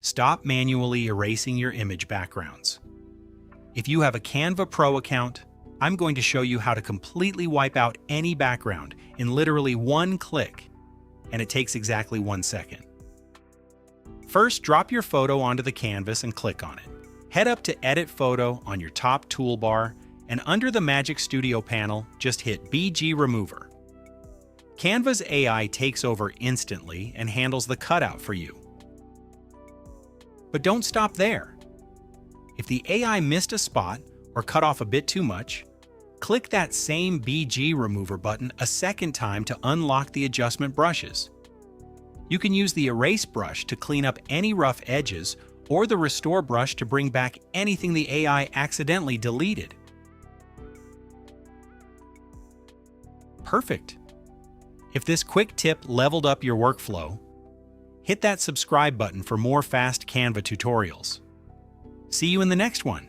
Stop manually erasing your image backgrounds. If you have a Canva Pro account, I'm going to show you how to completely wipe out any background in literally one click, and it takes exactly 1 second. First, drop your photo onto the canvas and click on it. Head up to Edit Photo on your top toolbar, and under the Magic Studio panel, just hit BG Remover. Canva's AI takes over instantly and handles the cutout for you. But don't stop there. If the AI missed a spot or cut off a bit too much, click that same BG Remover button a second time to unlock the adjustment brushes. You can use the Erase brush to clean up any rough edges or the Restore brush to bring back anything the AI accidentally deleted. Perfect! If this quick tip leveled up your workflow, hit that subscribe button for more fast Canva tutorials. See you in the next one.